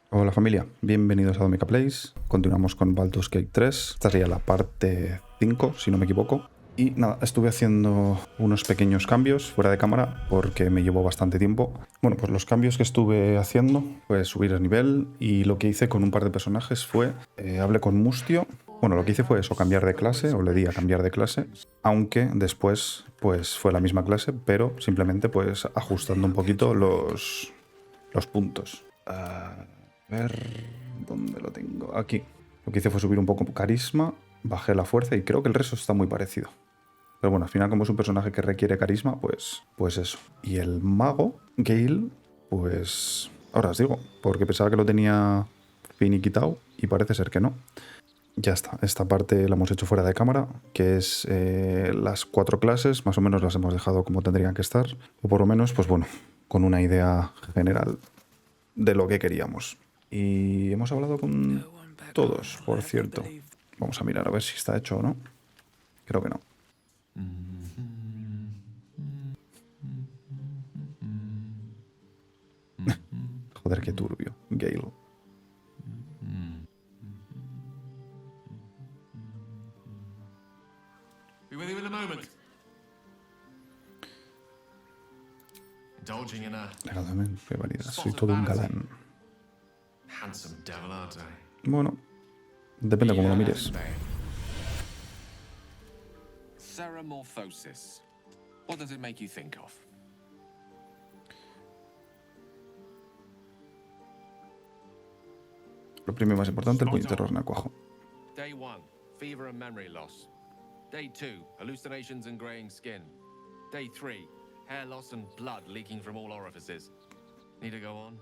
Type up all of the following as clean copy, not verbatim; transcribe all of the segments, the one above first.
Hola familia, bienvenidos a Domica Plays. Continuamos con Baldur's Gate 3. Esta sería la parte 5, si no me equivoco. Y nada, estuve haciendo unos pequeños cambios fuera de cámara porque me llevó bastante tiempo. Bueno, pues los cambios que estuve haciendo fue subir el nivel y lo que hice con un par de personajes fue, hablé con Mustio. Bueno, lo que hice fue eso, cambiar de clase, o le di a cambiar de clase, aunque después pues fue la misma clase, pero simplemente pues ajustando un poquito los puntos. A ver, ¿dónde lo tengo? Aquí. Lo que hice fue subir un poco carisma, bajé la fuerza y creo que el resto está muy parecido. Pero bueno, al final como es un personaje que requiere carisma, pues eso. Y el mago, Gale, pues ahora os digo, porque pensaba que lo tenía finiquitado y parece ser que no. Ya está, esta parte la hemos hecho fuera de cámara, que es las 4 clases, más o menos las hemos dejado como tendrían que estar, o por lo menos, pues bueno, con una idea general de lo que queríamos. Y hemos hablado con todos, por cierto. Vamos a mirar a ver si está hecho o no. Creo que no. Joder, qué turbio. Gale. Be with you in a moment. Indulging in a Regálame, qué variedad. Soy todo un galán. handsome devil, aren't I? Bueno, depende de cómo lo mires. Ceramorphosis. What does it make you think of? Lo primero más importante, el puñetero renacuajo. Day 1, fever and memory loss. Day 2, hallucinations and graying skin. Day 3, hair loss and blood leaking from all orifices. Need to go on?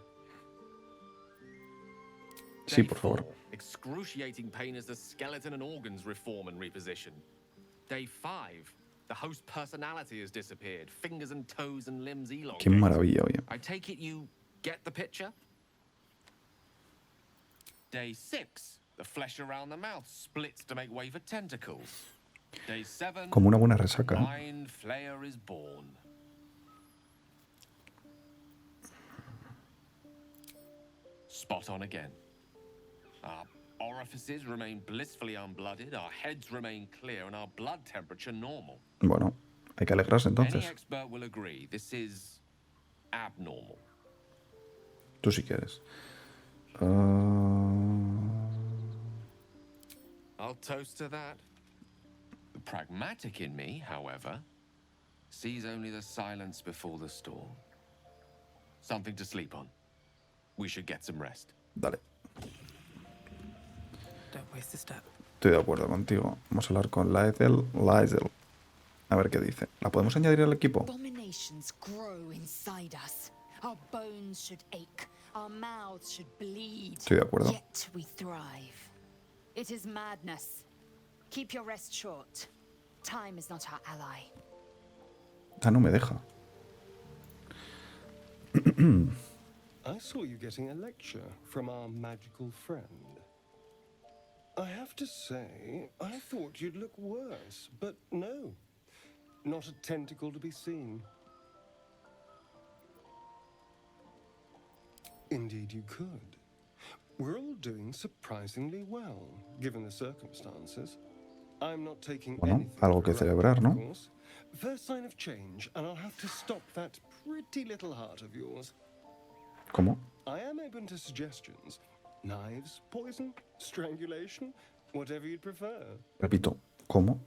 Sí, Day por favor. 4, excruciating pain as the skeleton and organs reform and reposition. Day 5, the host personality has disappeared. Fingers and toes and limbs elongate. Qué maravilla, oye. I take it you get the picture? Day 6, the flesh around the mouth splits to make way for tentacles. Day 7, Como una buena resaca. Mind Flayer is born. Spot on again. Our orifices remain blissfully unblooded, our heads remain clear, and our blood temperature normal. Bueno, hay que alegrarse Any entonces. expert will agree this is abnormal. Tú si quieres. I'll toast to that. The pragmatic in me, however, sees only the silence before the storm. Something to sleep on. We should get some rest. Dale. Don't waste a step. Estoy de acuerdo contigo. Vamos a hablar con Laezel. A ver qué dice. ¿La podemos añadir al equipo? Abominations grow inside us. Our bones should ache. Our mouths should bleed. Estoy de acuerdo. Yet we thrive. It is madness. Keep your rest short. Time is not our ally. Ah, no me deja. I saw you getting a lecture from our magical friend. I have to say, I thought you'd look worse, but no. Not a tentacle to be seen. Indeed you could. We're all doing surprisingly well, given the circumstances. I'm not taking Bueno, anything algo for que granted, celebrar, of ¿no? course. First sign of change, and I'll have to stop that pretty little heart of yours. ¿Cómo? I am open to suggestions. Knives, poison, strangulation, whatever you'd prefer. Repito, ¿cómo?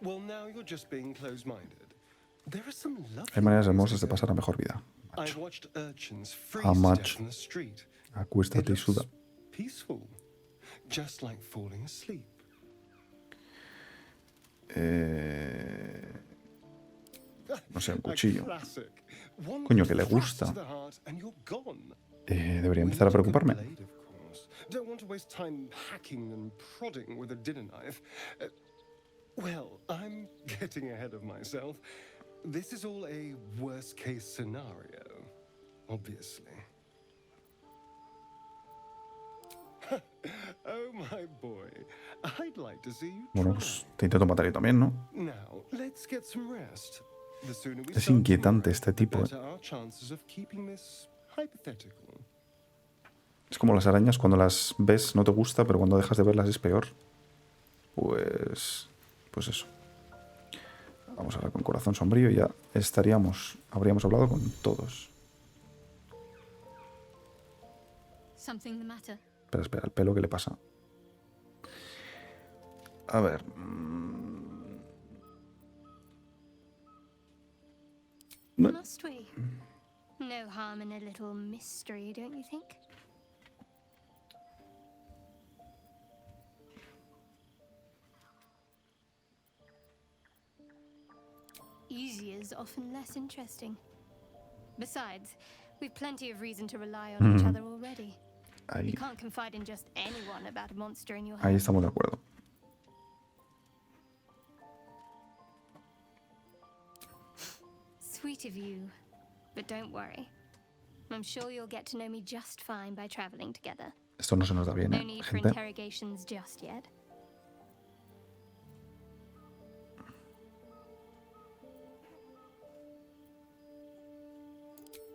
Well, now you're just being close-minded. There are some lovely Hay maneras ways hermosas to de go. pasar a mejor vida. I've watched urchins freeze How to much? death in the street. Acuéstate y It suda. looks peaceful, just like falling asleep. No sé, un A cuchillo. classic. One Coño, que le thrust gusta. to the heart and you're gone. Debería We empezar a need good preocuparme. blade, of course. Don't want to waste time hacking and prodding with a dinner knife. Well, I'm getting ahead of myself. This is all a worst-case scenario, obviously. Oh, my boy. I'd like to see you Bueno, try. pues te intento matar yo también, ¿no? Now, let's get some rest. The sooner we Es start inquietante tomorrow, este the tipo, better our chances of keeping this hypothetical. Es como las arañas, cuando las ves no te gusta, pero cuando dejas de verlas es peor. Pues eso. Vamos ahora con corazón sombrío y ya habríamos hablado con todos. Something the matter? Espera, el pelo, ¿qué le pasa? A ver. Must we? No harm in a little mystery, don't you think? Easier is often less interesting. Besides, we've plenty of reason to rely on each other already. You Ahí, can't confide in just anyone about a monster in your ahí house. estamos de acuerdo. Sweet of you, but don't worry. I'm sure you'll get to know me just fine by traveling together. Esto no se nos da bien, No need for gente. interrogations just yet.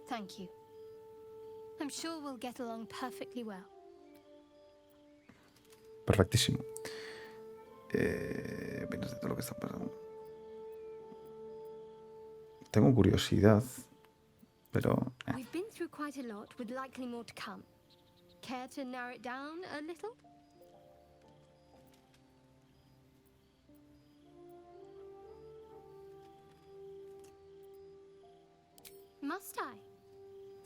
Thank you. I'm sure we'll get along perfectly well. Perfectísimo. Vienes de todo lo que está pasando. Tengo curiosidad, pero... We've been through quite a lot, with likely more to come. Care to narrow it down a little? Must I?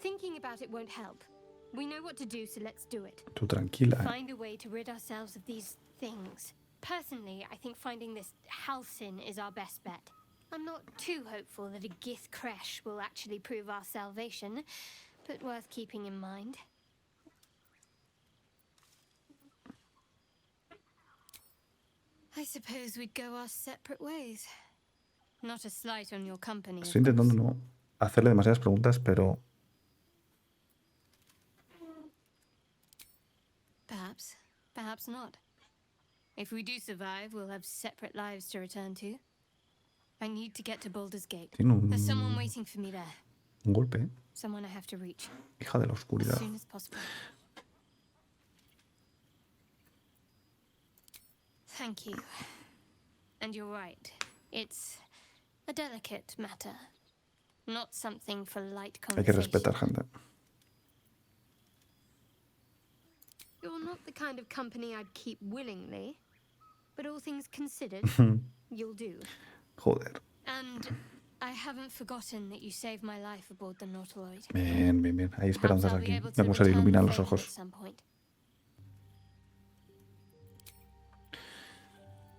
Thinking about it won't help. We know what to do, so let's do it. Tú tranquila, Find a way to rid ourselves of these things. Personally, I think finding this Halcyon is our best bet. I'm not too hopeful that a Gith crash will actually prove our salvation, but worth keeping in mind. I suppose we'd go our separate ways. Not a slight on your company. Estoy intentando no hacerle demasiadas preguntas, pero... Perhaps. Perhaps not. If we do survive, we'll have separate lives to return to. I need to get to Baldur's Gate. Tiene There's someone waiting for me there. un golpe, ¿eh? Someone I have to reach Hija de la as oscuridad. soon as possible. Thank you. And you're right. It's a delicate matter. Not something for light Hay que conversation. respetar, gente. You're not the kind of company I'd keep willingly, but all things considered, you'll do. Joder. And I haven't forgotten that you saved my life aboard the Nautiloid. Bien, bien, bien. Hay Perhaps esperanzas I'll be aquí. able to Vamos a return the iluminar los favor at ojos. some point.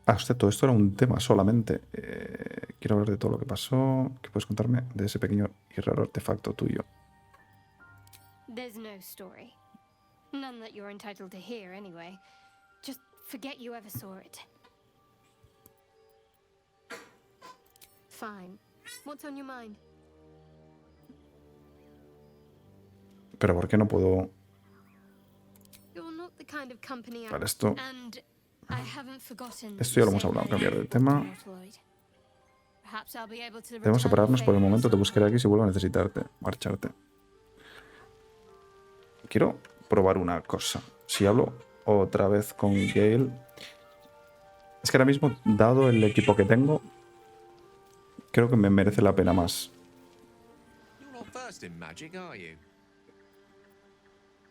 Ah, usted, todo esto era un tema solamente. Quiero hablar de todo lo que pasó. ¿Qué puedes contarme de ese pequeño y raro artefacto tuyo? There's no story. None that you're entitled to hear, anyway. Just forget you ever saw it. Fine. What's on your mind? Pero ¿por qué no puedo...? You're not the kind of company Vale, esto... And I haven't forgotten. Esto ya lo hemos hablado. Cambiar de tema. Perhaps I'll be able to Debemos return separarnos the por el favor momento. Te at some buscaré point. aquí si vuelvo a necesitarte. Marcharte. Quiero probar una cosa. Si hablo otra vez con Gale... Es que ahora mismo, dado el equipo que tengo, creo que me merece la pena más. You're not versed in magic, are you?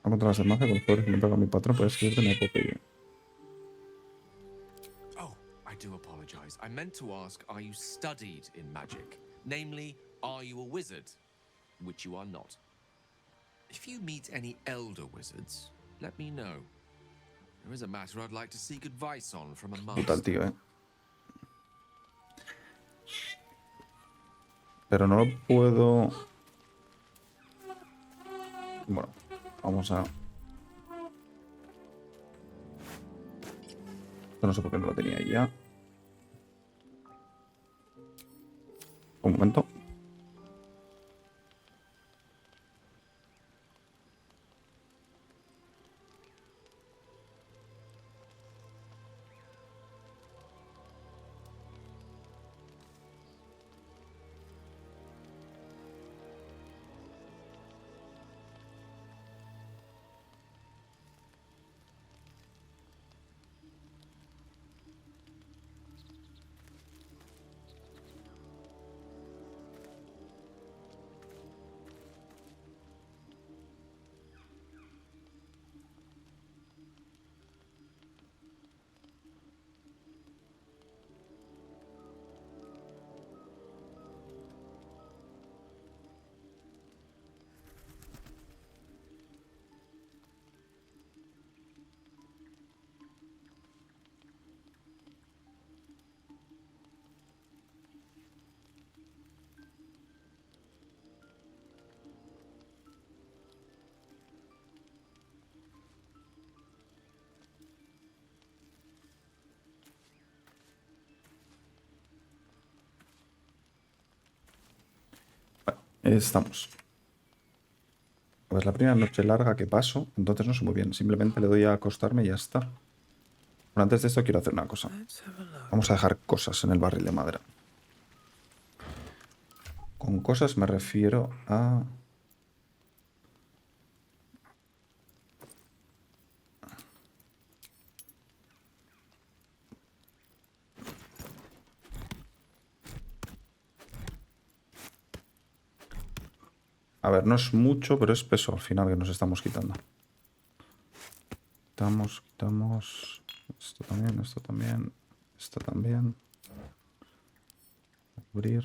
A controlar las magia con los poderes que me toca mi patrón, puedes escribirte en la epopeya. Oh, I do apologize. I meant to ask, are you studied in magic? Namely, are you a wizard? Which you are not. If you meet any elder wizards, let me know. There is a matter I'd like to seek advice on from a Brutal, master. tío, Pero no lo puedo... Bueno, vamos a... Esto no sé por qué no lo tenía ahí ya. Un momento. Ahí estamos. Pues la primera noche larga que paso, entonces no sé muy bien. Simplemente le doy a acostarme y ya está. Pero antes de esto quiero hacer una cosa. Vamos a dejar cosas en el barril de madera. Con cosas me refiero a... A ver, no es mucho, pero es peso al final que nos estamos quitando. Quitamos esto también, esto también, esto también. Abrir.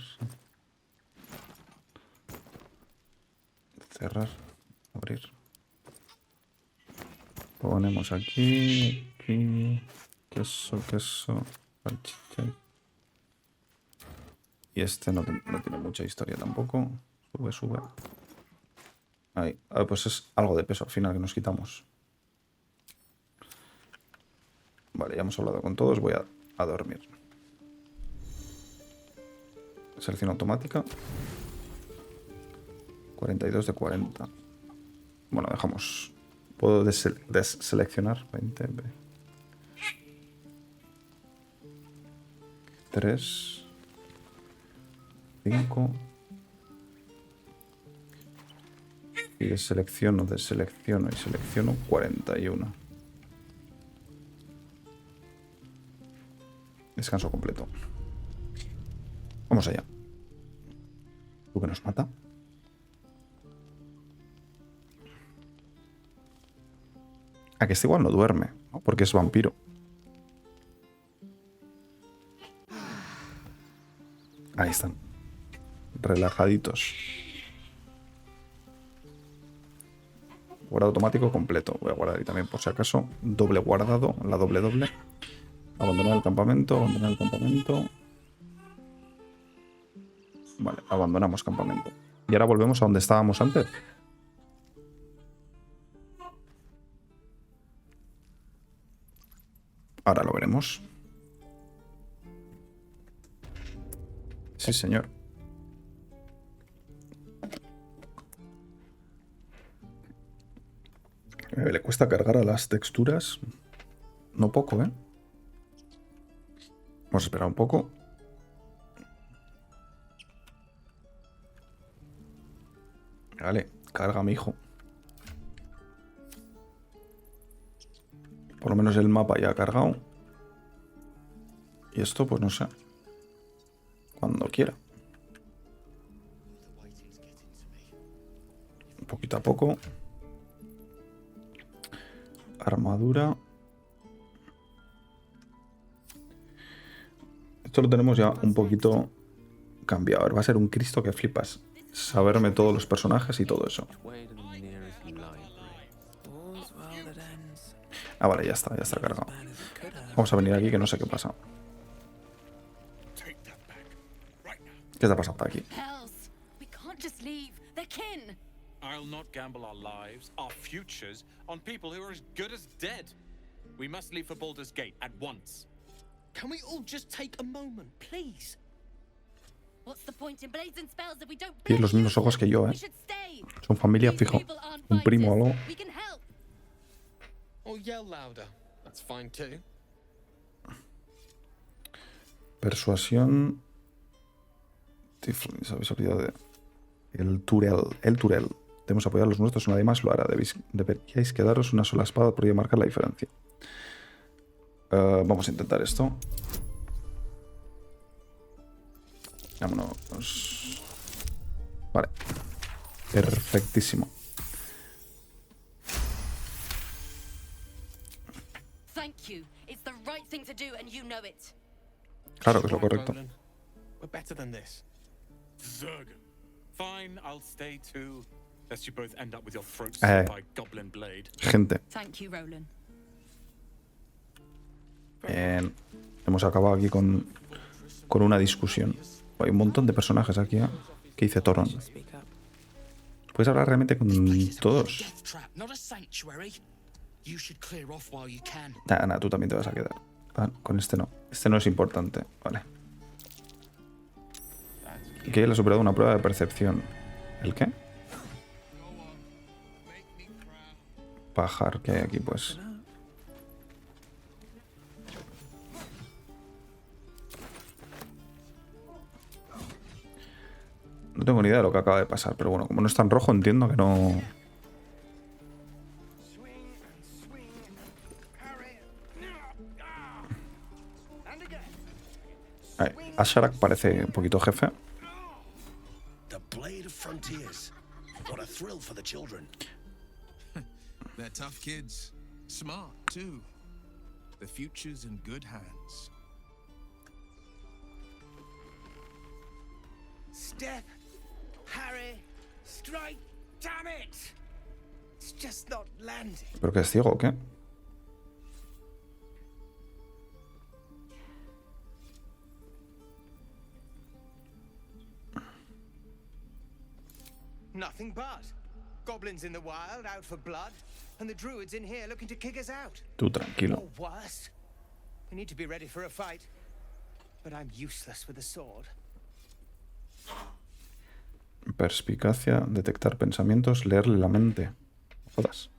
Cerrar. Abrir. Ponemos aquí, aquí. Queso, salchicha. Y este no tiene mucha historia tampoco. Sube. Ahí. A ver, pues es algo de peso al final que nos quitamos. Vale, ya hemos hablado con todos. Voy a dormir. Selección automática. 42 de 40. Bueno, dejamos. Puedo deseleccionar. 20. 3. 5. Y deselecciono y selecciono 41. Descanso completo. Vamos allá. ¿Tú que nos mata? A que este igual no duerme, ¿no? Porque es vampiro. Ahí están. Relajaditos. Guardado automático completo. Voy a guardar ahí también por si acaso. Doble guardado, la doble. Abandonar el campamento. Vale, abandonamos campamento. Y ahora volvemos a donde estábamos antes. Ahora lo veremos. Sí, señor. Le cuesta cargar a las texturas. No poco, ¿eh? Vamos a esperar un poco. Vale, carga, mi hijo. Por lo menos el mapa ya ha cargado. Y esto, pues no sé. Cuando quiera. Poquito a poco. Armadura. Esto lo tenemos ya un poquito cambiado. A ver, va a ser un Cristo que flipas. Saberme todos los personajes y todo eso. Ah, vale, ya está cargado. Vamos a venir aquí que no sé qué pasa. ¿Qué está pasando aquí? I'll not gamble our lives, our futures, on people who are as good as dead. We must leave for Baldur's Gate at once. Can we all just take a moment, please? What's the point in blazing spells if we don't Tiene los mismos ojos que yo, We ¿eh? should stay. Son familia, These fijo. people aren't Un primo o algo. fighters. We can help. Or yell louder. That's fine too. Persuasión. ¿Sabéis olvidado de...? El Turel. Debemos apoyar a los nuestros, nadie más lo hará. Deberíais quedaros una sola espada, podría marcar la diferencia. Vamos a intentar esto. Vámonos. Vale. Perfectísimo. Claro que es lo correcto. We're better than this. Zerg. Fine, I'll stay too. Lest you both end up with your throats slit by goblin blade. Gente. Thank you, Roland. Bien. Hemos acabado aquí con una discusión. Hay un montón de personajes aquí, ¿eh? ¿Qué dice Toron? Puedes hablar realmente con todos. Nah, tú también te vas a quedar. Ah, con este no. Este no es importante. Vale. Que él ha superado una prueba de percepción. ¿El qué? Pájaro que hay aquí, pues. No tengo ni idea de lo que acaba de pasar, pero bueno, como no está en rojo, entiendo que no... Asharak parece un poquito jefe. The blade of frontiers. What a thrill for the children. They're tough kids. Smart, too. The future's in good hands. Step, Harry, strike, damn it! It's just not landing. ¿Pero que es ciego o qué? Nothing but. Goblins in the wild, out for blood, and the druids in here looking to kick us out. Tú tranquilo. Or worse. We need to be ready for a fight, but I'm useless with a sword. Perspicacia, detectar pensamientos, leerle la mente. Jodas.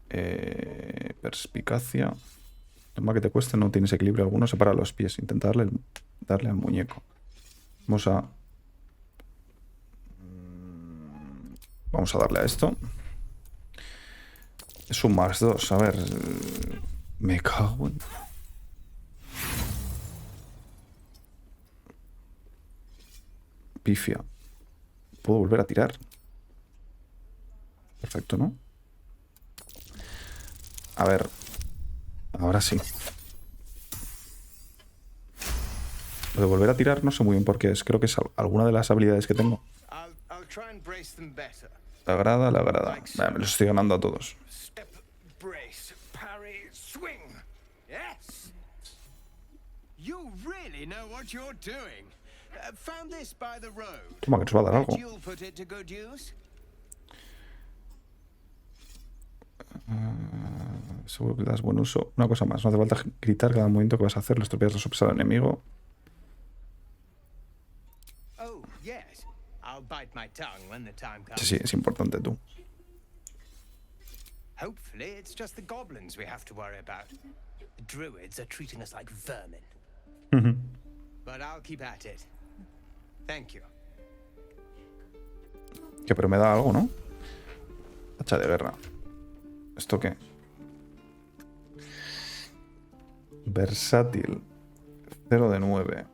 Perspicacia. Toma que te cueste, no tienes equilibrio alguno, separa los pies. Intenta darle al muñeco. Vamos a darle a esto. Es un +2. A ver. Me cago en... Pifia. Puedo volver a tirar. Perfecto, ¿no? A ver. Ahora sí. Lo de volver a tirar no sé muy bien por qué es. Creo que es alguna de las habilidades que tengo. La agrada, la agrada. Vale, me los estoy ganando a todos. Step, brace, parry, swing. Yes. You really know what you're doing. Found this by the road. Toma, que nos va a dar algo. You'll put it to good use. Seguro que le das buen uso. Una cosa más, no hace falta gritar cada movimiento que vas a hacer, le estropeas la sorpresa al enemigo. Oh, yes. I'll bite my tongue when the time comes. Sí, sí, es importante tú. Hopefully, it's just the goblins we have to worry about. The druids are treating us like vermin. But I'll keep at it. Thank you. Que pero me da algo, ¿no? Hacha de guerra. ¿Esto qué? Versátil. 0 de 9.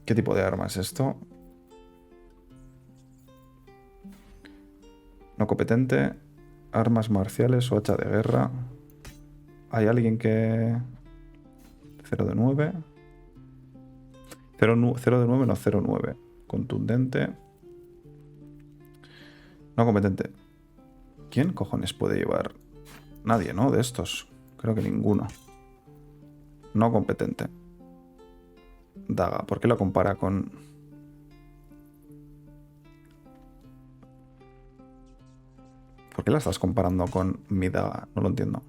¿Qué tipo de arma es esto? No competente. Armas marciales o hacha de guerra. ¿Hay alguien que...? 0 de 9. 0 de 9, no 0,9. Contundente. No competente. ¿Quién cojones puede llevar? Nadie, ¿no? De estos. Creo que ninguno. No competente. Daga. ¿Por qué lo compara con...? ¿Por qué la estás comparando con mi daga? No lo entiendo.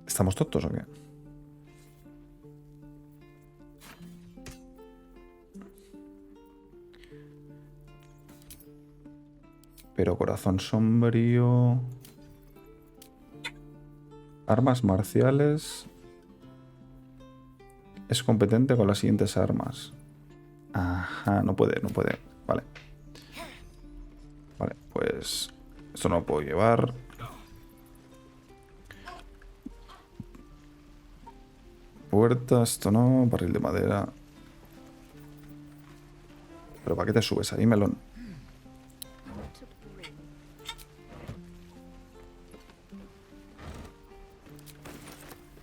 ¿Estamos tontos o qué? Pero corazón sombrío... Armas marciales... Es competente con las siguientes armas. Ajá, no puede. Vale. Vale, pues... Esto no lo puedo llevar. Puerta, esto no. Barril de madera. ¿Pero para qué te subes ahí, melón?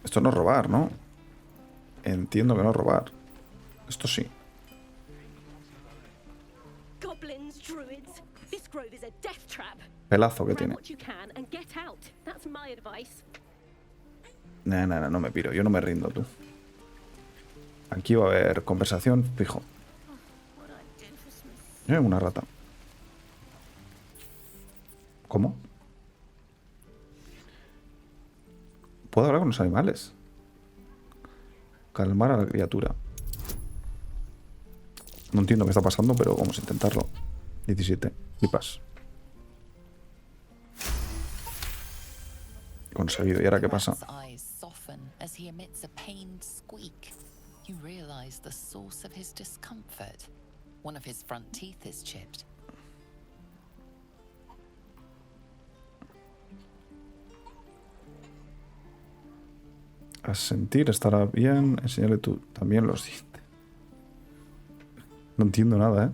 Esto no es robar, ¿no? Entiendo que no es robar. Esto sí. Goblins, druids. This grove is a death trap. Pelazo que Grab tiene. what you can and get out. That's my advice. No me piro. Yo no me rindo, tú. Aquí va a haber conversación, fijo. Una rata. ¿Cómo? ¿Puedo hablar con los animales? Calmar a la criatura. No entiendo qué está pasando, pero vamos a intentarlo. 17. Flipas. Conseguido. ¿Y ahora qué pasa? A sentir, estará bien. Enseñarle tú también los dientes. No entiendo nada, ¿eh?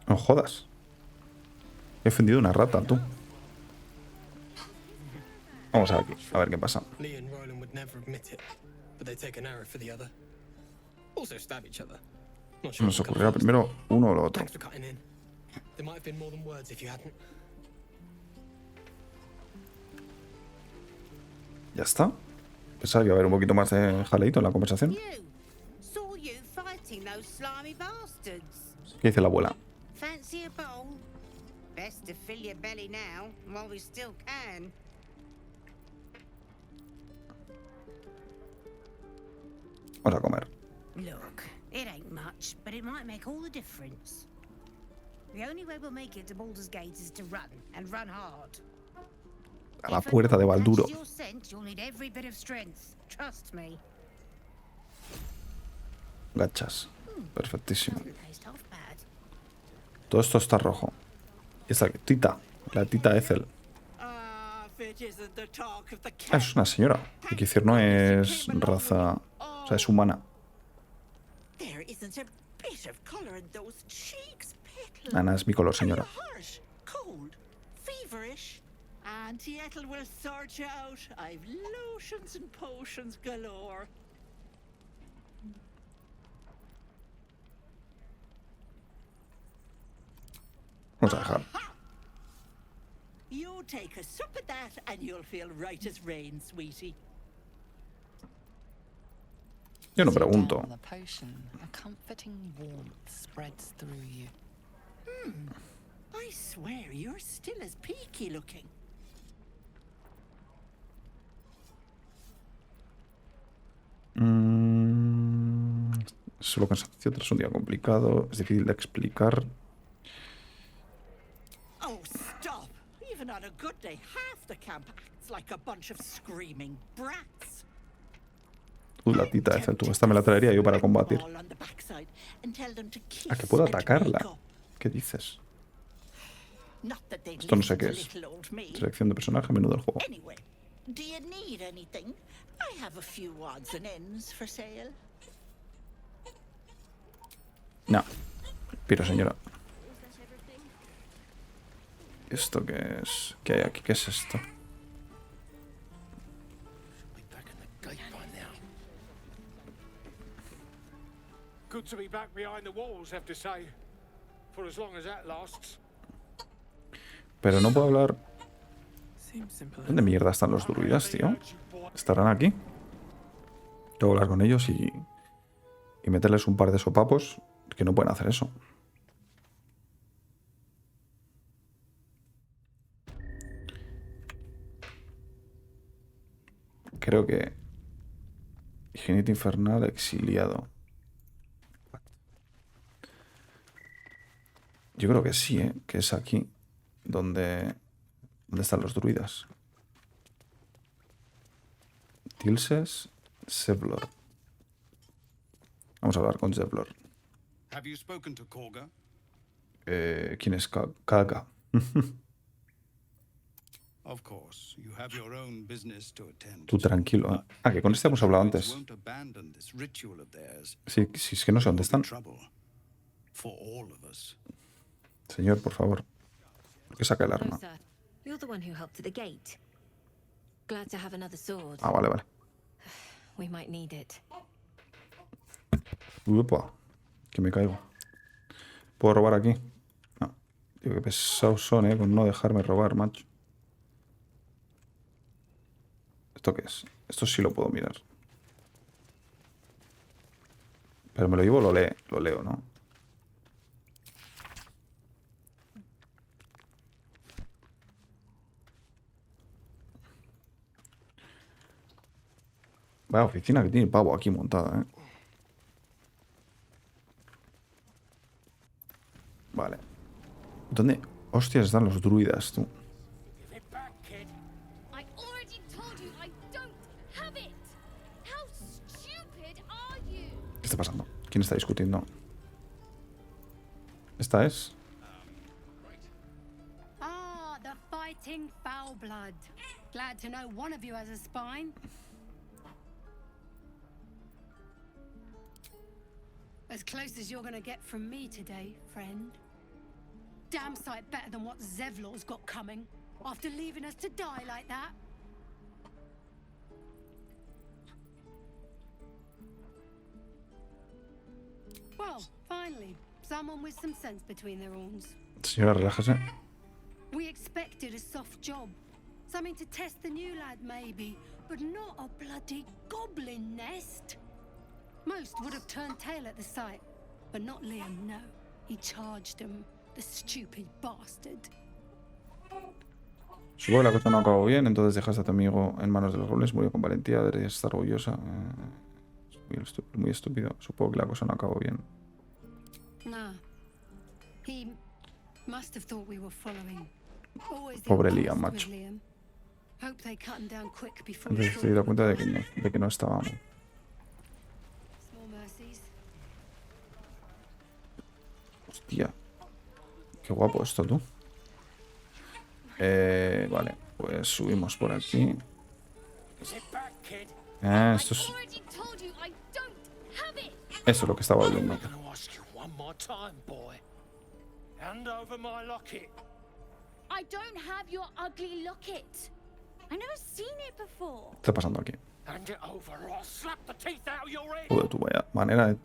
No jodas. He ofendido una rata, tú. Vamos a ver qué pasa. Nos ocurrirá primero uno o lo otro. Ya está. Pensaba que iba a haber un poquito más de jaleito en la conversación. ¿Qué dice la abuela? Vamos a comer. Look, it ain't much, but it might make all the difference. The only way we'll make it to Baldur's Gate is to run, and run hard. A la puerta de Balduro. Gachas. Perfectísimo. Todo esto está rojo. Y esta tita. La tita Ethel. Ah, es una señora. Hay que decir, no es raza. O sea, es humana. Ana, es mi color, señora. Auntie Ethel will sort you out. I've lotions and potions galore. Vamos a dejar. You take a sup at that and you'll feel right as rain, sweetie. Yo no pregunto. I swear you're still as peaky looking. Solo cansancio tras un día complicado. Es difícil de explicar. Oh, stop! Even on a good day, half the camp acts like a bunch of screaming brats. La tita Ethel, tú. Esta me la traería yo para combatir. ¿A que puedo atacarla? ¿Qué dices? Esto no sé qué es. Selección de personaje, menú del juego. Do you need anything? I have a few odds and ends for sale. No. Pero señora. ¿Esto qué es? ¿Qué hay aquí? ¿Qué es esto? Good to be back behind the walls, have to say. For as long as that lasts. Pero no puedo hablar. ¿Dónde mierda están los druidas, tío? ¿Estarán aquí? Tengo que hablar con ellos y meterles un par de sopapos que no pueden hacer eso. Creo que... Jinete infernal exiliado. Yo creo que sí, ¿eh? Que es aquí donde están los druidas. Tilses, Zevlor. Vamos a hablar con Zevlor. ¿Quién es KHAGA? Tú tranquilo, ¿eh? Ah, que con este hemos hablado antes. Sí, sí, es que no sé dónde están. Señor, por favor. ¿Por qué saca el arma? Ah, vale, vale. Upa, que me caigo. ¿Puedo robar aquí? No. Tío, qué pesados son, con no dejarme robar, macho. ¿Esto qué es? Esto sí lo puedo mirar. Pero me lo llevo, lo leo, ¿no? Vaya oficina que tiene el pavo aquí montada, ¿eh? Vale. ¿Dónde hostias están los druidas, tú? I already told you I don't have it. How stupid are you? ¿Qué está pasando? ¿Quién está discutiendo? ¿Esta es? Ah, the fighting foul blood. Glad to know one of you has a spine. As close as you're gonna get from me today, friend. Damn sight better than what Zevlor's got coming, after leaving us to die like that. Well, finally, someone with some sense between their horns. Señora, relájese. We expected a soft job. Something to test the new lad, maybe, but not a bloody goblin nest. Most would have turned tail at the sight, but not Liam, no. He charged him, the stupid bastard. Supongo que la cosa no acabó bien, entonces dejaste a tu amigo en manos de los goblins. Murió con valentía, deberías estar orgullosa. Muy estúpido. Supongo que la cosa no acabó bien. Nah. He must have thought we were following. Always the Pobre opposite Liam, with macho. Liam. Hope they cut him down quick before Entonces te he dado cuenta de que no estábamos. Small mercies. Hostia. Qué guapo esto, tú. Vale, pues subimos por aquí. Esto es... Eso es lo que estaba viendo. I don't have your ugly locket. I've never seen it before. ¿Qué está pasando aquí? Hand it over or I'll slap the teeth out of your head. Joder, tú vaya manera de...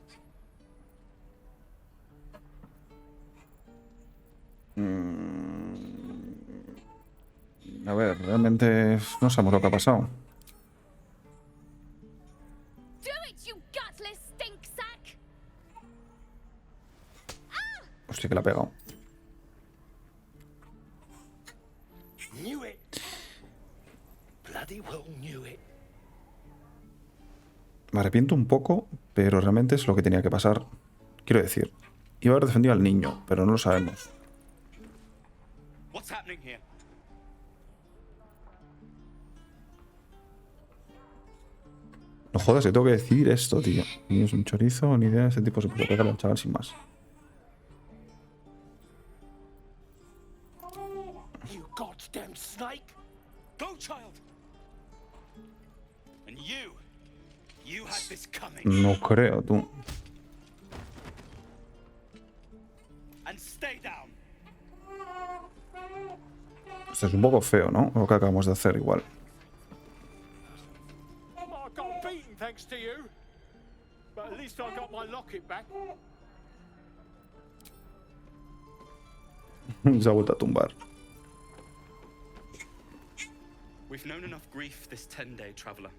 A ver, realmente no sabemos lo que ha pasado. Do it, you gutless stink sack. Hostia, que la ha pegado. Knew it. Bloody well knew it. Me arrepiento un poco, pero realmente es lo que tenía que pasar. Quiero decir, iba a haber defendido al niño, pero no lo sabemos. What's happening here? No jodas, que tengo que decir esto, tío. Ni es un chorizo, ni idea de ese tipo. Se puede pegar al chaval sin más. You goddamn snake. Go, child. And you had this coming. No creo, tú. And stay down. Esto es un poco feo, ¿no? Lo que acabamos de hacer igual. I got beaten thanks to you. But at least I got my locket back. Se ha vuelto a tumbar. We've known enough grief this 10-day traveler.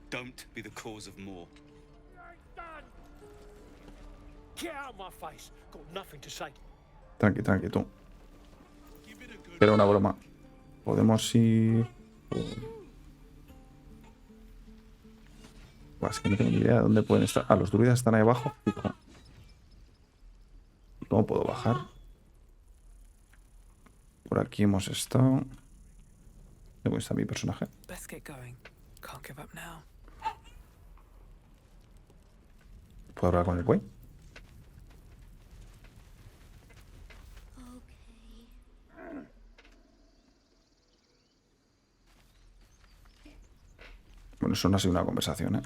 Don't be the cause of more. Get out of my face. Got nothing to say. Tranqui, tranqui, tú. Era una broma. Podemos ir... Buah, es que no tengo ni idea de dónde pueden estar. Ah, los druidas están ahí abajo. Fijo. ¿Cómo puedo bajar? Por aquí hemos estado. ¿Dónde está mi personaje? ¿Puedo hablar con el güey? Bueno, eso no ha sido una conversación, ¿eh?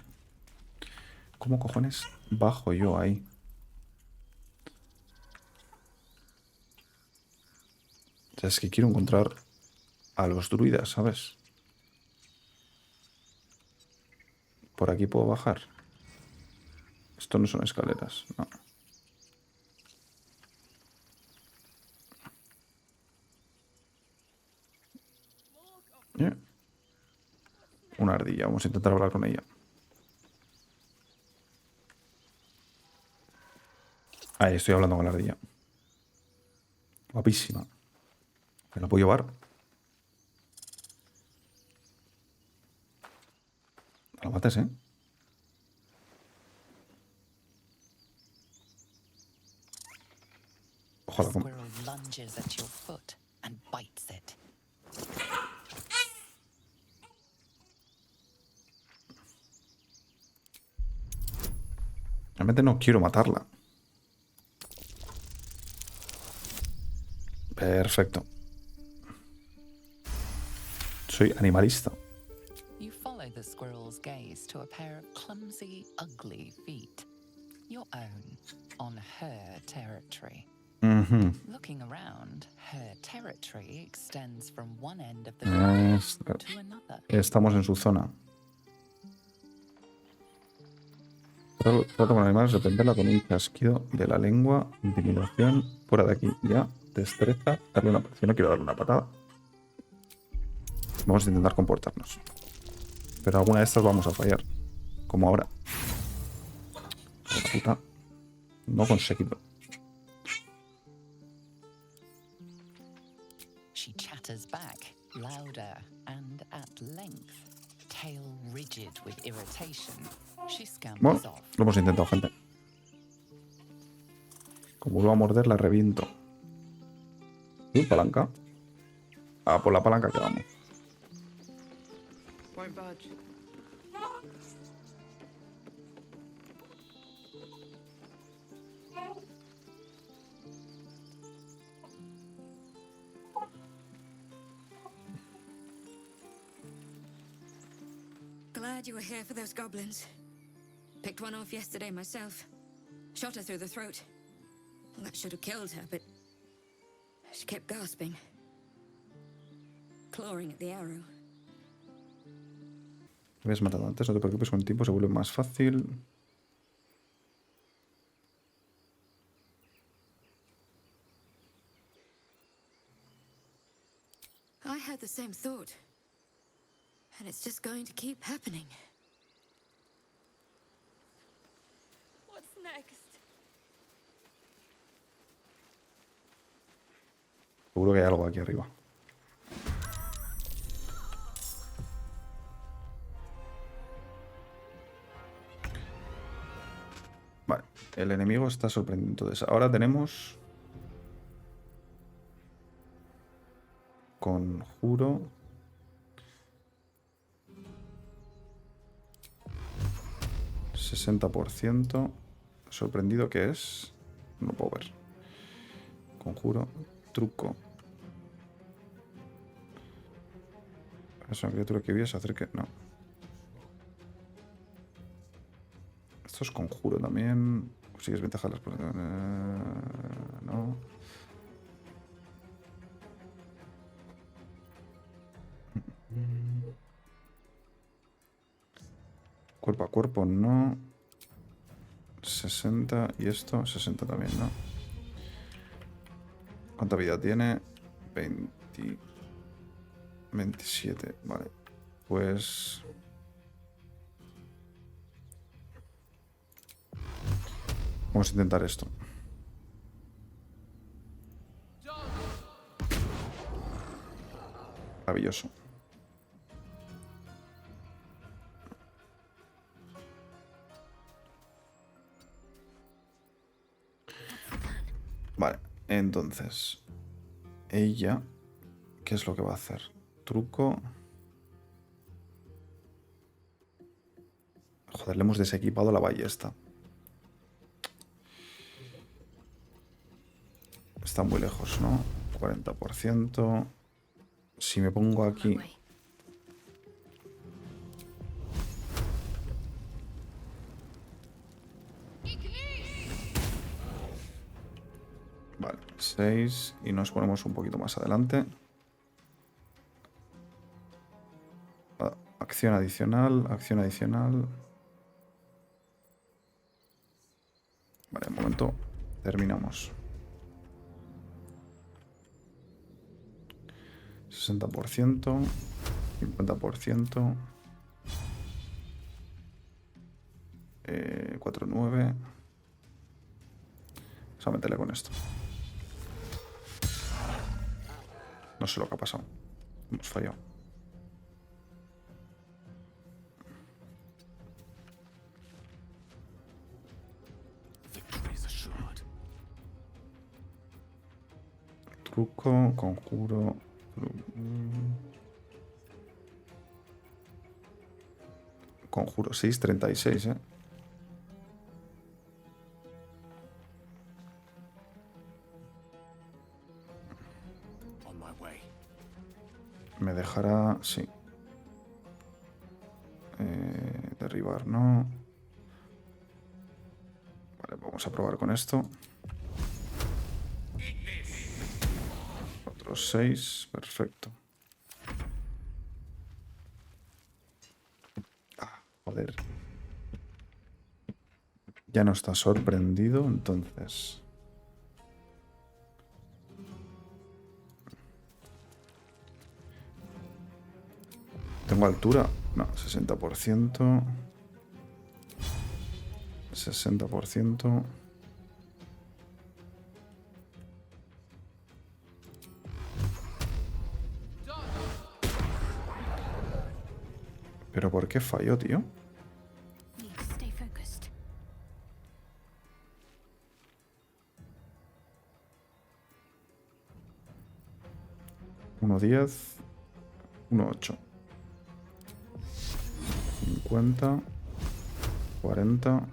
¿Cómo cojones bajo yo ahí? O sea, es que quiero encontrar a los druidas, ¿sabes? ¿Por aquí puedo bajar? Esto no son escaleras, no. Una ardilla, vamos a intentar hablar con ella. Ahí estoy hablando con la ardilla. Guapísima. ¿Me la puedo llevar? No la mates, ¿eh? Ojalá. Realmente no quiero matarla. Perfecto. Soy animalista. You follow the squirrel's gaze to a pair of clumsy, ugly feet. Your own, on her territory. Looking around, her territory extends from one end of the garden to another. Estamos en su zona. Trato con animales, reprenderla con un chasquido de la lengua, intimidación, fuera de aquí, ya, destreza, darle una patada. No quiero darle una patada. Vamos a intentar comportarnos. Pero alguna de estas vamos a fallar. Como ahora. La puta. No he conseguido. She chatters back, louder and at length, tail rigid with irritation. She Bueno, scampers off. lo hemos intentado, gente. Como vuelvo a morder, la reviento. Palanca. Ah, por la palanca que vamos. Won't budge. Glad you were here for those goblins. Picked one off yesterday myself. Shot her through the throat. Well, that should have killed her, but she kept gasping. Clawing at the arrow. Me habías matado antes, no te preocupes, con el tiempo se vuelve más fácil. I had the same thought. And it's just going to keep happening. What's next? Seguro que hay algo aquí arriba. Vale, el enemigo está sorprendido. Entonces, ahora tenemos conjuro. %. Sorprendido, ¿qué es? No puedo ver. Conjuro, truco. Es una criatura que vive, se acerque. No. Esto es conjuro también. Consigues ventaja de las no. Cuerpo a cuerpo, no. 60. Y esto, 60 también, ¿no? ¿Cuánta vida tiene? 27. Vale. Pues... vamos a intentar esto. Maravilloso. Vale, entonces ella, ¿qué es lo que va a hacer? Truco. Joder, le hemos desequipado la ballesta. Está muy lejos, ¿no? 40%. Si me pongo aquí... Vale, 6. Y nos ponemos un poquito más adelante. Acción adicional, acción adicional. Vale, un momento. Terminamos. 60%, 50%, 4-9. Vamos a meterle con esto. No sé lo que ha pasado. Hemos fallado. truco, conjuro. Conjuro 636, ¿eh? Me dejará... sí. Derribar, no. Vale, vamos a probar con esto. Otros 6, perfecto. Ah, joder. Ya no está sorprendido, entonces... ¿Tengo altura? No, 60%. 60%. ¿Pero por qué falló, tío? Stay focused. Uno 10, 1 8. 50, 40.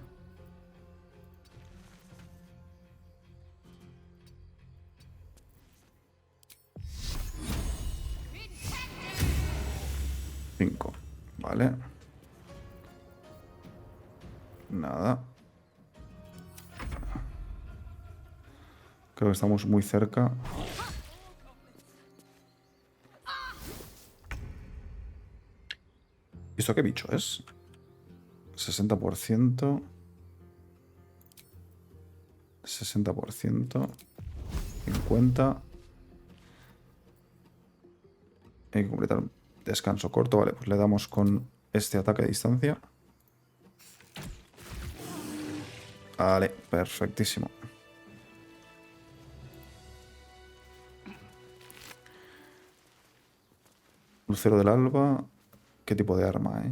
Vale. Nada. Creo que estamos muy cerca. ¿Esto qué bicho es? 60%. 60%. 50. Hay que completar un descanso corto. Vale, pues le damos con este ataque a distancia. Vale, perfectísimo. Lucero del alba. ¿Qué tipo de arma,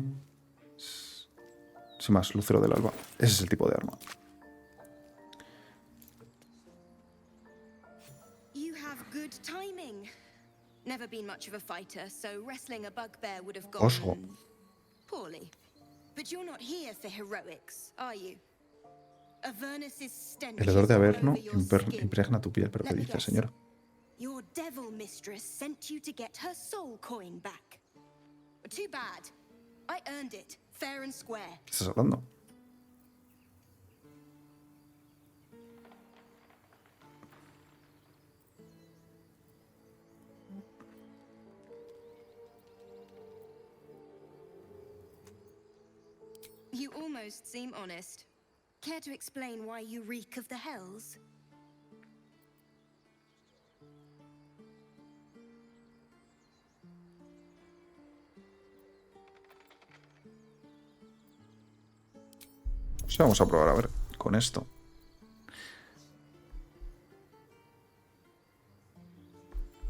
Sin más, lucero del alba. Ese es el tipo de arma. You have good timing. Never been much of a fighter, so wrestling a bugbear would have Osgo. gone poorly. But you're not here for heroics, are you? Avernus's stench El hedor de is all Averno over your skin. impregna tu piel. ¿Pero qué Let me dice, guess. señora? Your devil mistress sent you to get her soul coin back. Too bad. I earned it, fair and square. ¿Qué estás hablando? You almost seem honest. Care to explain why you reek of the hells? Pues vamos a probar a ver con esto.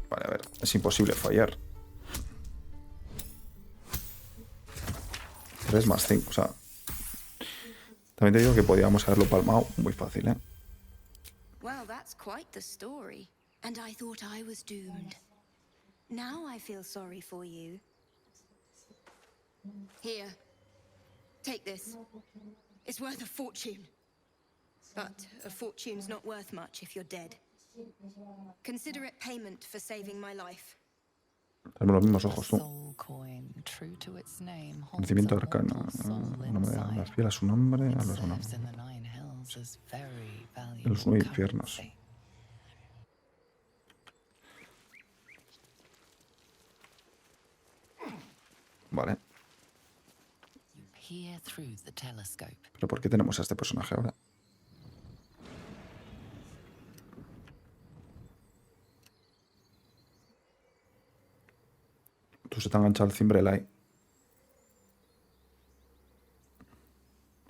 Vale, a ver, es imposible fallar. 3 más 5, o sea... También te digo que podíamos haberlo palmado muy fácil, ¿eh? Well, that's quite the story. And I thought I was doomed. Now I feel sorry for you. Here. Take this. It's worth a fortune. But a fortune's not worth much if you're dead. Consider it payment for saving my life. Tenemos los mismos ojos, tú. Conocimiento arcano. Una moneda de las fieles a su nombre. A los de los 9 infiernos. Vale. ¿Pero por qué tenemos a este personaje ahora? Tú se te ha enganchado el cimbrel ahí.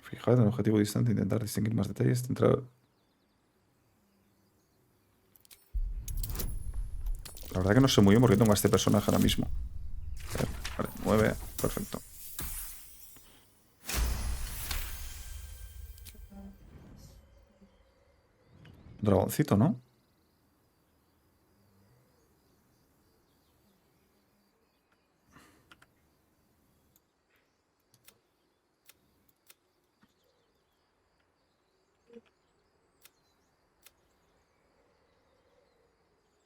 Fijad en el objetivo distante, intentar distinguir más detalles. La verdad que no sé muy bien por qué tengo a este personaje ahora mismo. Vale, 9, perfecto. Dragoncito, ¿no?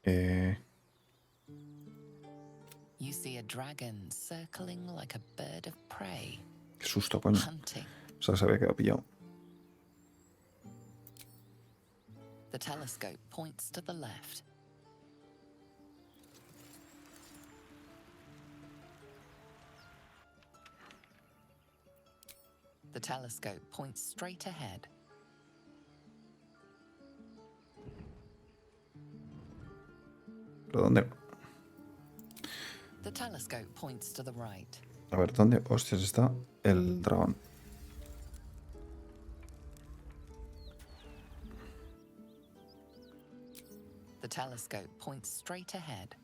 You see a dragon circling like a bird of prey. Qué susto, coño. Hunting. O sea, se había quedado pillado. The telescope points to the left. The telescope points straight ahead. ¿Pero dónde? The telescope points to the right. A ver, ¿dónde hostias está el dragón? The telescope points straight ahead.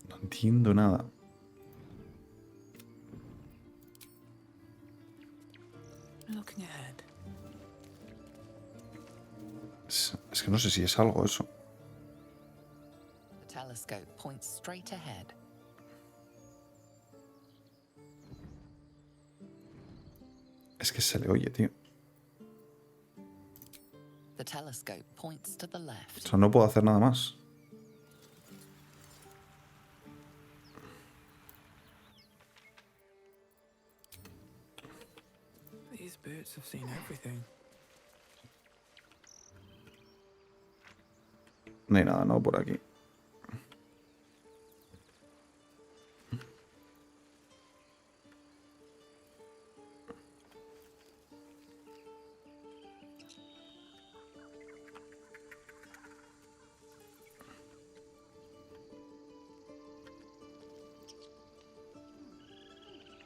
No entiendo nada. Looking ahead. Es que no sé si es algo eso. The telescope points straight ahead. Es que se le oye, tío. The telescope points to the O left. sea, no puedo hacer nada más. These birds have seen everything. No hay nada, no, por aquí.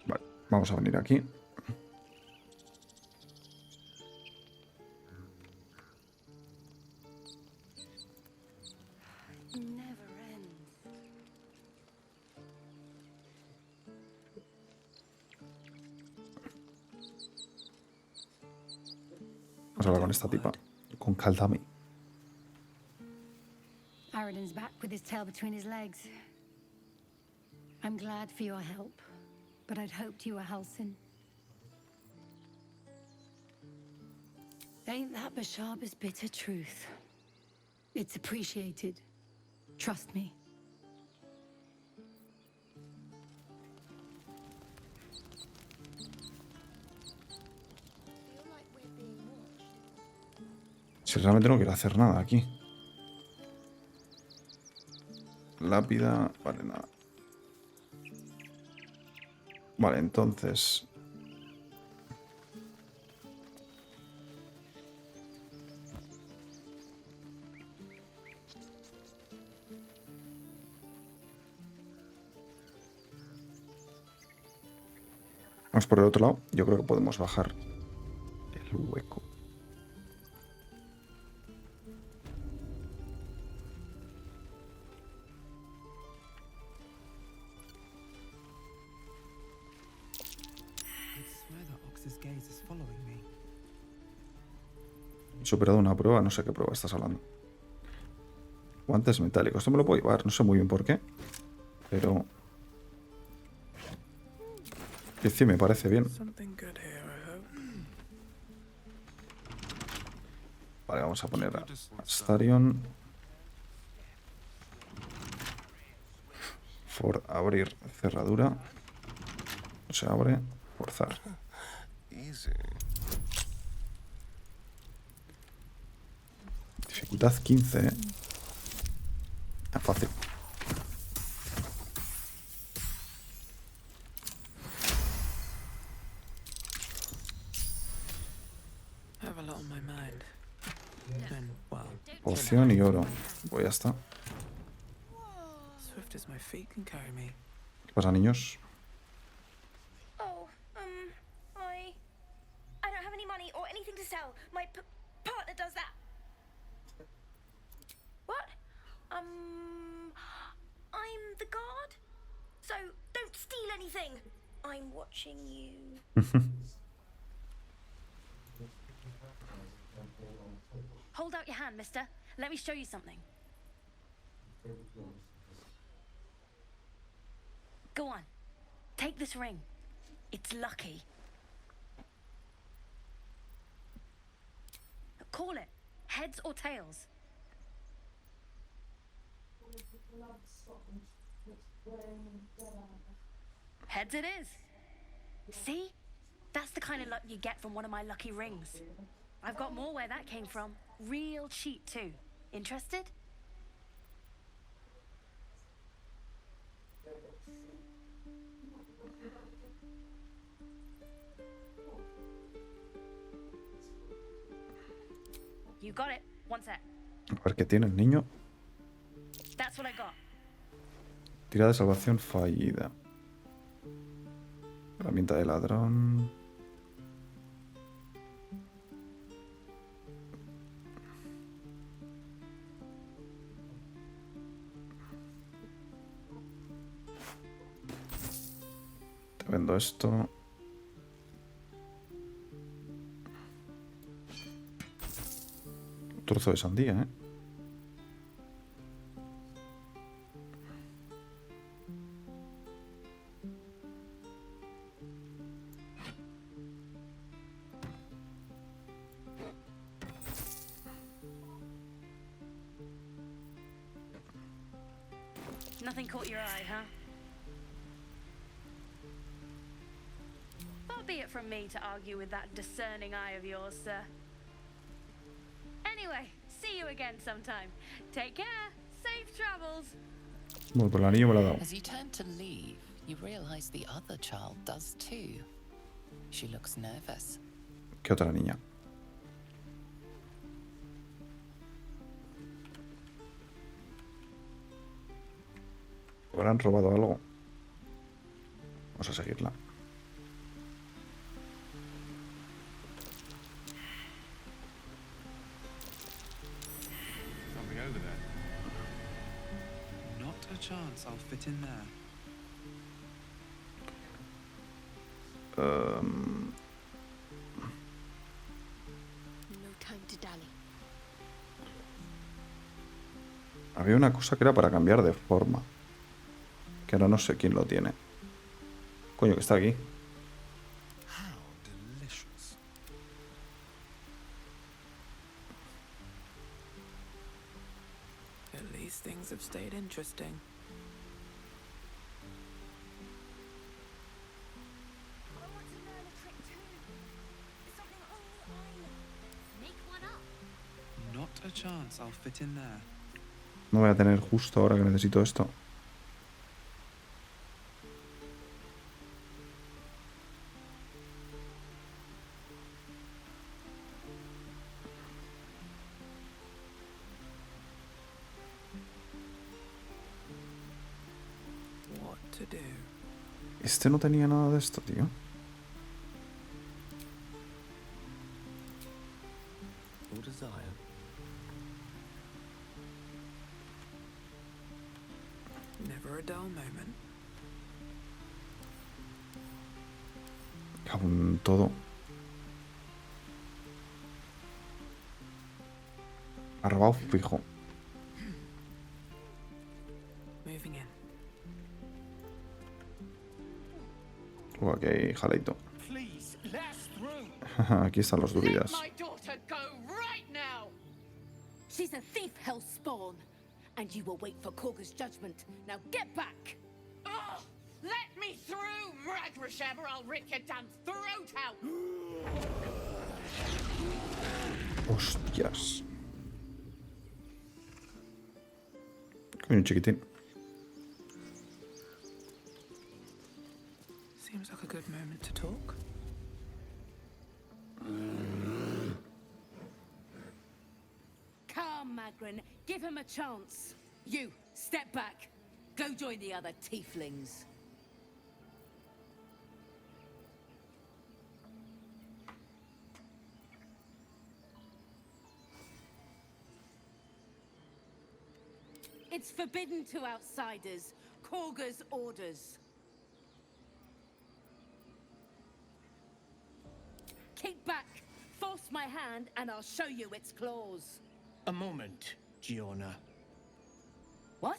Vale, vamos a venir aquí. Vamos a hablar con esta tipa, con Kaldami. Aradin's back with his tail between his legs. I'm glad for your help, but I'd hoped you were Halsin. Ain't that Bashaba's bitter truth? It's appreciated. Trust me. Si realmente no quiero hacer nada aquí. Lápida, vale, nada. Vale, entonces... Vamos por el otro lado. Yo creo que podemos bajar el hueco. He superado una prueba, no sé qué prueba estás hablando. Guantes metálicos. Esto me lo puedo llevar, no sé muy bien por qué. Pero... que sí, me parece bien. Vale, vamos a poner a Astarion. For abrir cerradura. No se abre. Forzar. Dificultad 15, ¿eh? Es fácil. Poción y oro. Pues ya está. ¿Qué pasa, niños? Oh, I don't have any money or anything to sell. My partner does that. What? I'm the guard. So don't steal anything. I'm watching you. Hold out your hand, mister. Let me show you something. Go on. Take this ring. It's lucky. Call it. Heads or tails? Heads it is. See? That's the kind of luck you get from one of my lucky rings. I've got more where that came from. Real cheap too. Interested? You got it. One sec. A ver qué tiene el niño. That's what I got. Tira de salvación fallida. Herramienta de ladrón. Te vendo esto. Un trozo de sandía, ¿eh? Nothing caught your eye, huh? Far be it from me to argue with that discerning eye of yours, sir. Anyway, see you again sometime. Take care. Safe travels. Bueno, pues el anillo me lo ha dado. As you turn to leave, you realize the other child does too. She looks nervous. ¿Qué otra niña? ¿Habrán robado algo? Vamos a seguirla. Something over there. Not a chance I'll fit in there. No time to dally. Había una cosa que era para cambiar de forma. Que ahora no sé quién lo tiene. Coño, que está aquí. How delicious. At least things have stayed interesting. Not a chance I'll fit in there. No voy a tener justo ahora que necesito esto. What to do? Este no tenía nada de esto, tío. Your desire. Never a dull moment. Cago en todo. Ha robado fijo. Moving in. Aquí hay jaleito. Please, last through. Aquí están los druidas. My daughter go right now. She's a thief, hellspawn. And you will wait for KHAGA's judgment. Now get back! Oh, let me through, Mragrashab, or I'll rip your damn throat out. Hostias. Coño, chiquitín. Seems like a good moment to talk. Come, Magrin. Give him a chance. You, step back. Go join the other tieflings. It's forbidden to outsiders. KHAGA's orders. Keep back. Force my hand and I'll show you its claws. A moment, Giona. What?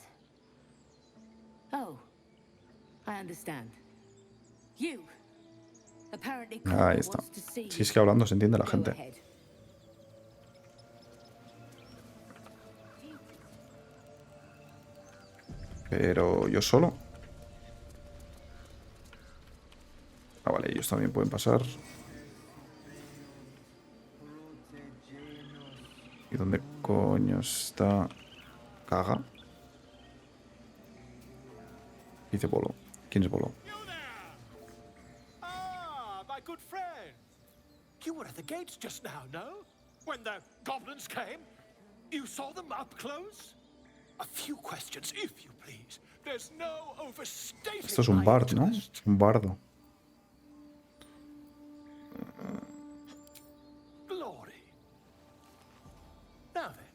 Oh, I understand. You. Apparently Ahí está. Si es que hablando se entiende la gente. Pero yo solo. Ah, vale, ellos también pueden pasar. ¿Y dónde coño está KHAGA? Dice Bolo. ¿Quién es Bolo? Ah, my good friend. You were at the gates just now, no? When the goblins came? You saw them up close? A few questions, if you please. There's no overstating. Esto es un bard, ¿no? Un bardo. Glory. Now then,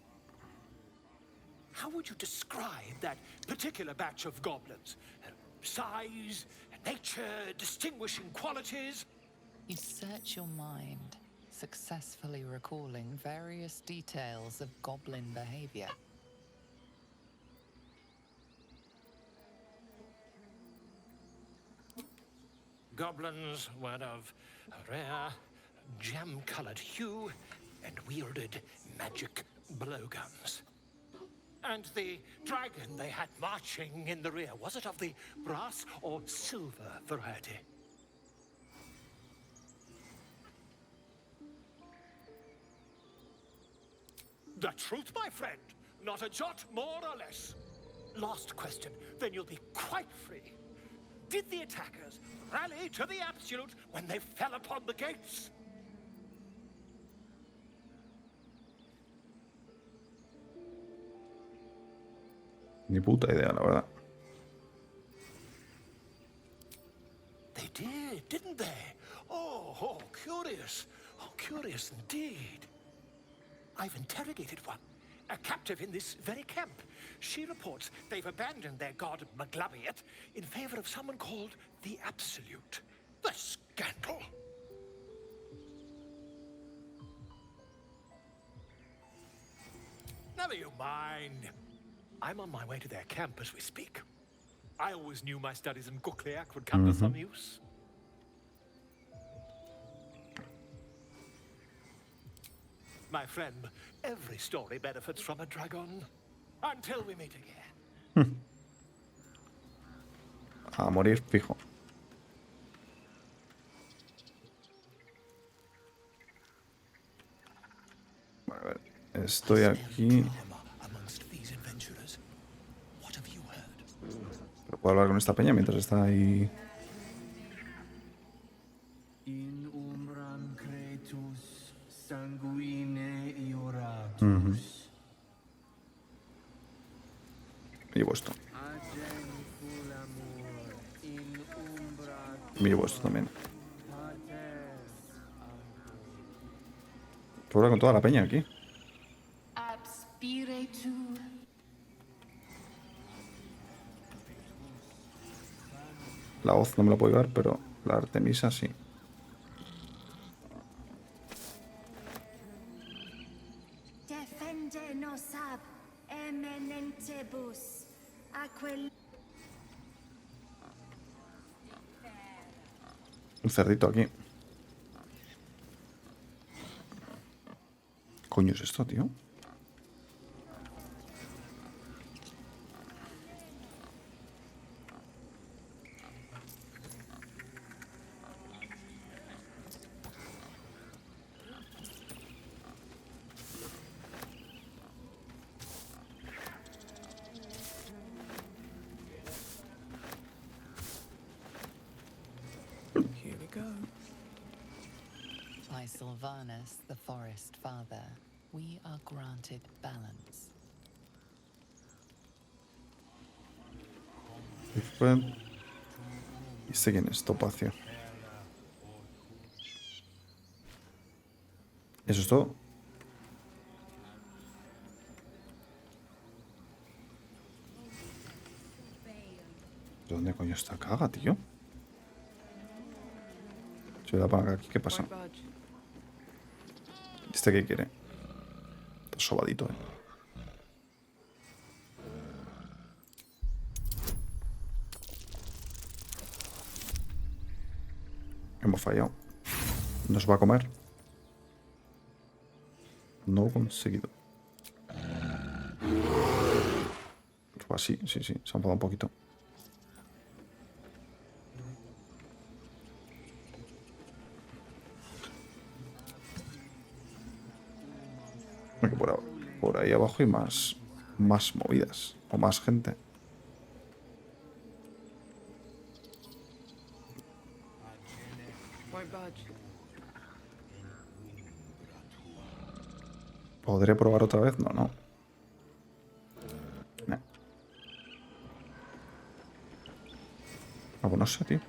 how would you describe that particular batch of goblins? Size, nature, distinguishing qualities? You search your mind, successfully recalling various details of goblin behavior. Goblins were of a rare, jam-colored hue and wielded magic blowguns. And the dragon they had marching in the rear, was it of the brass or silver variety? The truth, my friend. Not a jot more or less. Last question, then you'll be quite free. Did the attackers rally to the absolute when they fell upon the gates? Ni puta idea, la verdad. They did, didn't they? Oh, curious. Oh, curious indeed. I've interrogated one, a captive in this very camp. She reports they've abandoned their god Maglabiet in favor of someone called the Absolute. The scandal! Never you mind. I'm on my way to their camp as we speak. I always knew my studies in Gukleak would come to some use. My friend, every story benefits from a dragon. Until we meet again. A morir fijo. Vale, a ver. Estoy aquí. Pero puedo hablar con esta peña mientras está ahí. Me llevo esto. Me llevo esto también. Puedo hablar con toda la peña aquí. La hoz no me la puedo llevar, pero la Artemisa sí. Un cerdito aquí. ¿Qué coño es esto, tío? By Sylvanus, the Forest Father, we are granted balance. ¿Y este quién es? Topacio. ¿Eso es todo? ¿Dónde coño está KHAGA, tío? Se da para aquí, ¿qué pasa? ¿Este qué quiere? Está sobadito, Hemos fallado. Nos va a comer. No conseguido. Pues sí, sí, sí, se ha enfadado un poquito. Por ahí abajo hay más movidas. O más gente. ¿Podré probar otra vez? No. Ah, pues no sé, tío.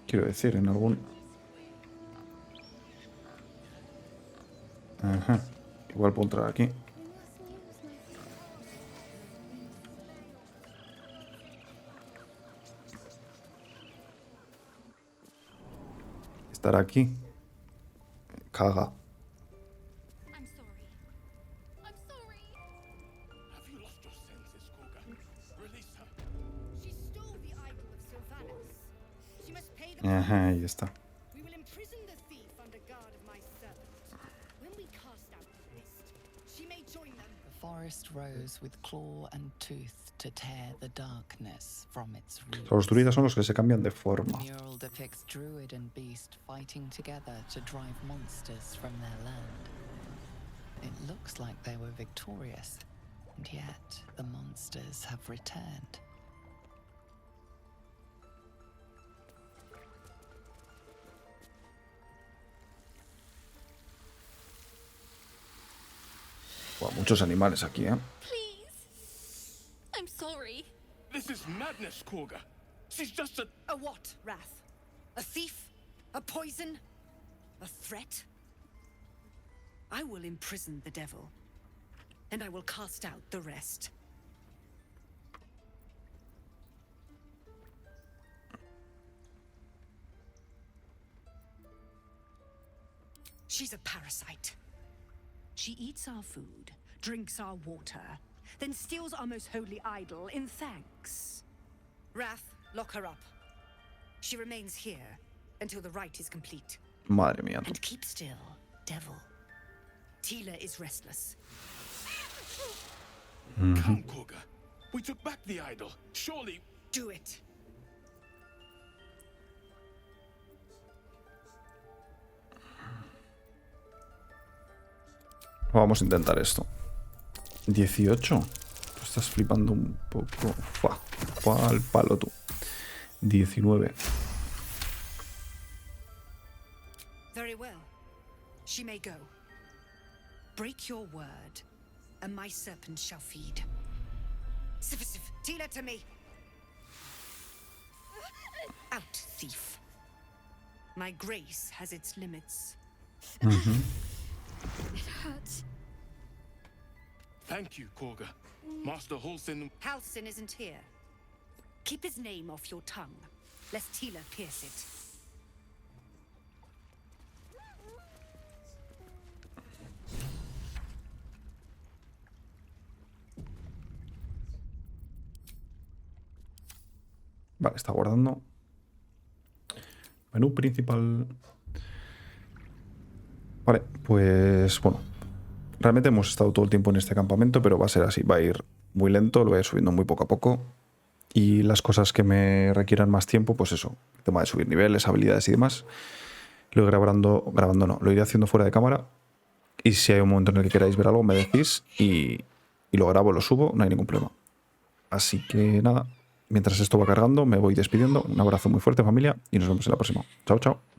Quiero decir, en algún... Ajá. Igual puedo entrar aquí. Estar aquí. KHAGA. Ajá, ahí está. The forest rose with claw and tooth to tear the darkness from its roots. Los druidas son los que se cambian de forma. The mural depicts druid and beast fighting together to drive monsters from their land. It looks like they were victorious, and yet the monsters have returned. Muchos animales aquí, ¿eh? Please. I'm sorry. This is madness, Koga. She's just a... A what, Wrath? A thief? A poison? A threat? I will imprison the devil, and I will cast out the rest. She's a parasite. She eats our food, drinks our water, then steals our most holy idol in thanks. Wrath, lock her up. She remains here until the rite is complete. Madre mía. And keep still, devil. Tila is restless. Come, Koga. We took back the idol. Surely... Do it. Vamos a intentar esto. 18. Tú estás flipando un poco. Fua al palo tú. 19. Very well. She may go. Break your word, and my serpent shall feed. Sif, Tila to me. Out, thief. My grace has its limits. It hurts. Thank you, Koga. Master Halsin... Halsin isn't here. Keep his name off your tongue, lest Tila pierce it. Vale, está guardando. Menú principal. Vale, pues bueno. Realmente hemos estado todo el tiempo en este campamento, pero va a ser así. Va a ir muy lento, lo voy a ir subiendo muy poco a poco. Y las cosas que me requieran más tiempo, pues eso. El tema de subir niveles, habilidades y demás. Lo iré grabando no. Lo iré haciendo fuera de cámara. Y si hay un momento en el que queráis ver algo, me decís. Y lo grabo, lo subo, no hay ningún problema. Así que nada. Mientras esto va cargando, me voy despidiendo. Un abrazo muy fuerte, familia, y nos vemos en la próxima. Chao, chao.